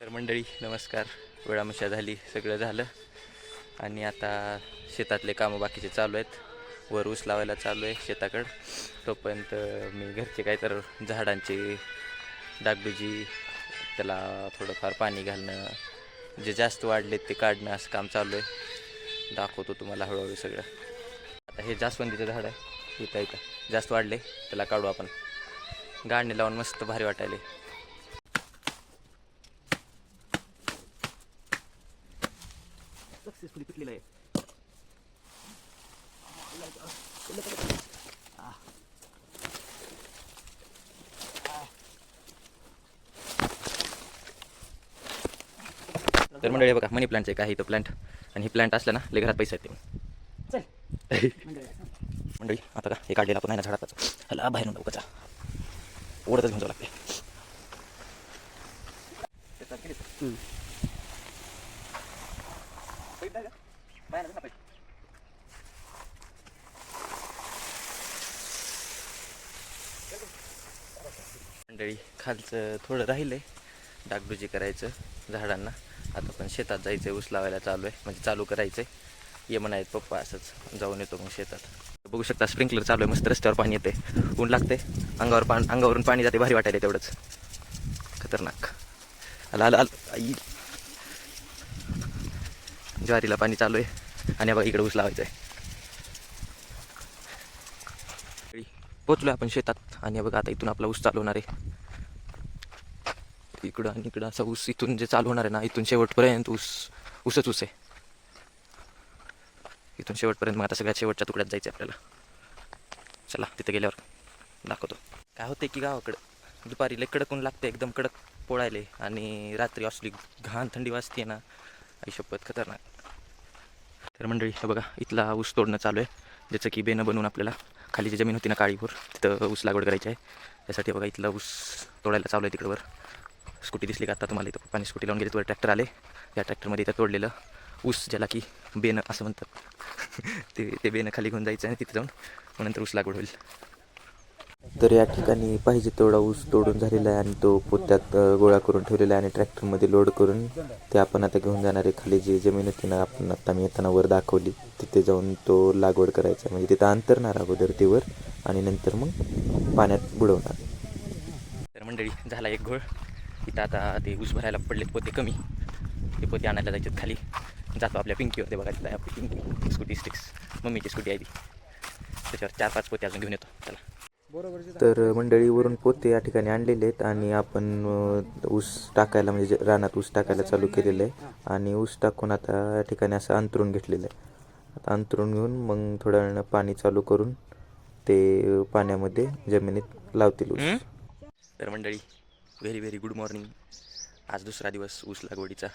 तर मंडळी नमस्कार. वेळामशा झाली, सगळं झालं आणि आता शेतातले कामं बाकीचे चालू आहेत. वर ऊस लावायला चालू आहे शेताकडं. तोपर्यंत मी घरचे काय तर झाडांची डागडुजी, त्याला थोडंफार पाणी घालणं, जे जास्त वाढलेत ते काढणं, असं काम चालू आहे. दाखवतो तुम्हाला हळूहळू सगळं. आता हे जास्वंदीचं झाड आहे, इथं जास्त वाढले, त्याला काढू आपण. गाडणे लावून मस्त भारी वाटायले. सक्सेसफुली पिकलेलं आहे. तर मंडळी बघा, मनी प्लांटचे काय इथं प्लांट, आणि ही प्लांट असलं ना लय घरात पैसे येते. मंडळी आता का हे काढलेलं आपण आहे ना झाडाचं, ह्याला बाहेरून लवकरचा ओढतच घेऊन जावं लागते. मंडळी खालचं थोडं राहिलंय डागडुजी करायचं झाडांना. आता पण शेतात जायचं, ऊस लावायला चालू आहे, म्हणजे चालू करायचं आहे. ये म्हणायत पप्पा, असंच जाऊन येतो मग शेतात. बघू शकता स्प्रिंकलर चालू आहे, मस्त रस्त्यावर पाणी येते, ऊन लागते, अंगावरून पाणी जाते, भारी वाटायला तेवढंच खतरनाक. आलं आलं आलं आई, ज्वारीला पाणी चालू आहे आणि बघा इकडे ऊस लावायचं आहे. पोचलो आपण शेतात आणि बघा आता इथून आपला ऊस चालू होणार आहे. इकडं आणि इकडं असा ऊस, इथून जे चालू होणार आहे ना, इथून शेवटपर्यंत ऊसच ऊस आहे. इथून शेवटपर्यंत. मग आता सगळ्यात शेवटच्या तुकड्यात जायचं आपल्याला. चला तिथे गेल्यावर दाखवतो. काय होते की गावाकडं दुपारी लय कडक ऊन लागते, एकदम कडक पोळायले, आणि रात्री असली घाण थंडी वाजते ना, आई शपथ खतरनाक. तर मंडळी हे बघा, इथला ऊस तोडणं चालू आहे, ज्याचं की बेनं बनवून आपल्याला खाली जी जमीन होती ना काळीभोर, तिथं ऊस लागवड करायची आहे. त्यासाठी बघा इथला ऊस तोडायला चालू आहे. तिकडवर स्कूटी दिसली का आता तुम्हाला? इथं पप्पानी स्कूटी लावून गेली, वर ट्रॅक्टर आले. त्या ट्रॅक्टरमध्ये इथं तोडलेलं ऊस, ज्याला की बेनं असं म्हणतात, ते बेनं खाली घेऊन जायचं आणि तिथे जाऊन मग नंतर ऊस लागवड होईल. तर या ठिकाणी पाहिजे तेवढा ऊस तोडून झालेला आहे आणि तो पोत्यात गोळा करून ठेवलेला आहे आणि ट्रॅक्टरमध्ये लोड करून ते आपण आता घेऊन जाणार आहे. खाली जी जमीन होती ना, आपण आता मी येताना वर दाखवली, तिथे जाऊन तो लागवड करायचा. म्हणजे तिथं अंतरणार अगोदर ते वर आणि नंतर मग पाण्यात बुडवणार. तर मंडळी झाला एक घोळ. इथं आता ते ऊस भरायला पडलेत पोते कमी, ते पोते आणायला जायचे खाली. जातो आपल्या पिंकीवर, ते बघायचं आहे आपली पिंकी स्कूटी स्टिक्स, मम्मीची स्कूटी आहे ती, त्याच्यावर 4-5 पोते अजून घेऊन येतो. चला. तर मंडळीवरून पोते या ठिकाणी आणलेले आहेत आणि आपण ऊस टाकायला, म्हणजे रानात ऊस टाकायला चालू केलेलं आहे. आणि ऊस टाकून आता या ठिकाणी असं अंतरून घेतलेलं आहे. आता अंतरून घेऊन मग थोड्या वेळानं पाणी चालू करून ते पाण्यामध्ये जमिनीत लावतील ऊस. तर मंडळी व्हेरी व्हेरी गुड मॉर्निंग. आज दुसरा दिवस ऊस लागवडीचा.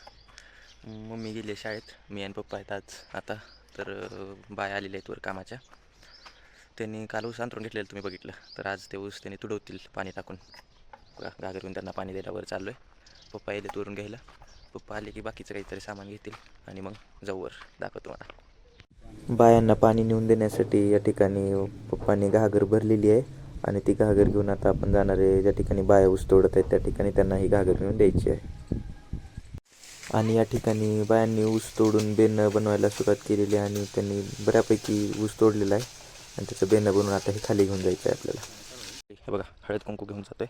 मम्मी गेली शाळेत, मी आणि पप्पा आहेत आज. आता तर बाय आलेले आहेत वर कामाच्या. त्यांनी काल ऊस अंतरून घेतलेलं तुम्ही बघितलं, तर आज ते ऊस त्यांनी तुडवतील पाणी टाकून. बघा घागर घेऊन त्यांना पाणी द्यायला वर चाललो आहे. पप्पा येले वरून घ्यायला. पप्पा आले की बाकीचं काहीतरी सामान घेतील आणि मग जाऊ वर, दाखवतो मला. बायांना पाणी नेऊन देण्यासाठी या ठिकाणी पप्पांनी घागर भरलेली आहे आणि ती घागर घेऊन आता आपण जाणार आहे. ज्या ठिकाणी बाया ऊस तोडत आहेत त्या ठिकाणी त्यांना ही घागर घेऊन द्यायची आहे. आणि या ठिकाणी बायांनी ऊस तोडून बेनं बनवायला सुरुवात केलेली आहे आणि त्यांनी बऱ्यापैकी ऊस तोडलेला आहे आणि त्याचं बेनं बनवून आता हे खाली घेऊन जायचं आहे आपल्याला. हे बघा हळद कुंकू घेऊन जातोय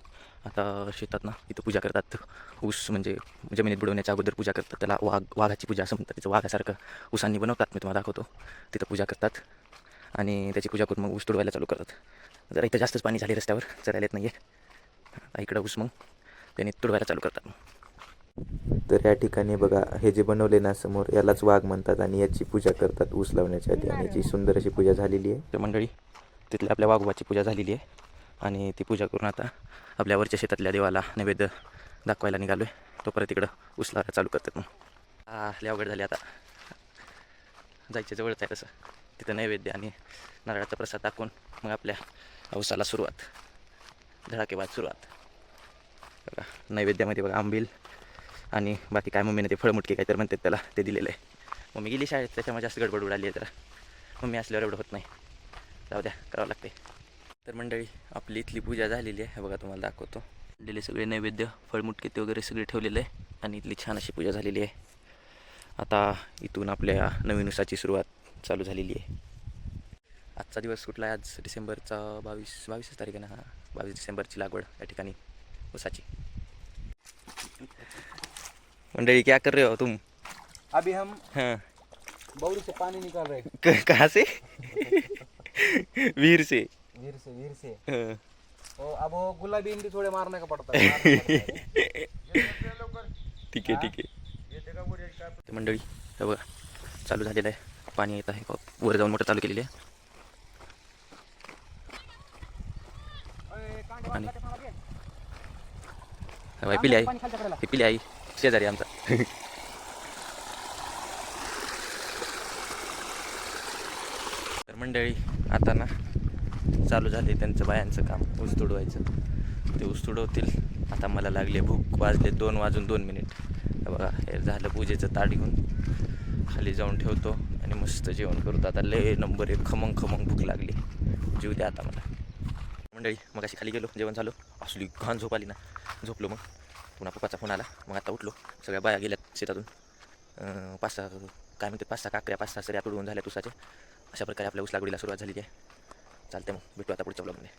आता शेतात ना. इथं पूजा करतात, ऊस म्हणजे जमिनीत बुडवण्याच्या अगोदर पूजा करतात. त्याला वाघाची पूजा असं म्हणतात. तिचं वाघासारखं ऊसांनी बनवतात, मी तुम्हाला दाखवतो. तिथं पूजा करतात आणि त्याची पूजा करून मग ऊस तोडवायला चालू करतात. जरा इथं जास्तच पाणी झाले, रस्त्यावर चढायला येत नाही आहे. इकडं ऊस मग त्यांनी तुडवायला चालू करतात. तर या ठिकाणी बघा हे जे बनवले ना समोर, यालाच वाघ म्हणतात आणि याची पूजा करतात ऊस लावण्याच्या आधी. आणि याची सुंदर अशी पूजा झालेली आहे. तर मंडळी तिथल्या आपल्या वाघोबाची पूजा झालेली आहे आणि ती पूजा करून आता आपल्या वरच्या शेतातल्या देवाला नैवेद्य दाखवायला निघालो आहे. तो परत तिकडं ऊस लावायला चालू करतात. मग लय अवघड झाली आता, जायचं जवळच आहे तसं. तिथं नैवेद्य आणि नारळाचा प्रसाद दाखवून मग आपल्या ऊसाला सुरुवात, धडाकेबाद सुरुवात. बघा नैवेद्यामध्ये बघा आंबील आणि बाकी काय मम्मीने ते फळमुटके काहीतरी म्हणतात त्याला, ते दिलेलं आहे. मम्मी गेली शाळेत, त्याच्यामुळे जास्त गडबड उडाली आहे जरा. मम्मी असल्यावर एवढं होत नाही, जाऊ द्या करावं लागते. तर मंडळी आपली इथली पूजा झालेली आहे. बघा तुम्हाला दाखवतो. दिले सगळे नैवेद्य, फळमुटके ते वगैरे सगळे ठेवलेले आहे. आणि इथली छान अशी पूजा झालेली आहे. आता इथून आपल्या नवीन उसाची सुरुवात चालू झालेली आहे. आजचा दिवस कुठला आहे? आज डिसेंबरचा 22 तारीख आहे ना. हां, 22 डिसेंबरची लागवड या ठिकाणी उसाची. मंडळी क्या कर रहे हो तुम? अभी हम हाँ. बाउली से पानी निकाल रहे हैं, कहाँ से? वीर से. वीर से हाँ. अब वो गुलाबी इंडी थोड़े मारने का पड़ता है, मारना पड़ता है। ठीक आहे ठीक आहे. तर मंडळी हे बघा चालू झालेलं आहे, पाणी येत आहे, वर जाऊन मोटर चालू केलेली आहे. आणि पिली आई, ही पिली आई शेजारी आमचा. तर मंडळी आता ना चालू झाले त्यांचं बायांचं काम, ऊस तुडवायचं. ते ऊस तुडवतील. आता मला लागले भूक, वाजले 2:02. हे बघा हे झालं पूजेचं ताट घेऊन खाली जाऊन ठेवतो आणि मस्त जेवण करतो. आता लय नंबर 1 खमंग खमंग भूक लागली, जीव द्या आता मला. मंडळी मग अशी खाली गेलो, जेवण झालं, असली घाण झोप आली ना, झोपलो. मग पुन्हा पप्पाचा फोन आला, मग आता उठलो. सगळ्या बाया गेल्यात शेतातून, 5-6 काय म्हणतात 5-6 काकऱ्या 5-6 सऱ्या तुडवून झाल्या ऊसाचे. अशा प्रकारे आपल्या ऊस लागवडीला सुरुवात झालेली आहे. चालते मग भेटू आता पुढच्या ब्लॉगमध्ये.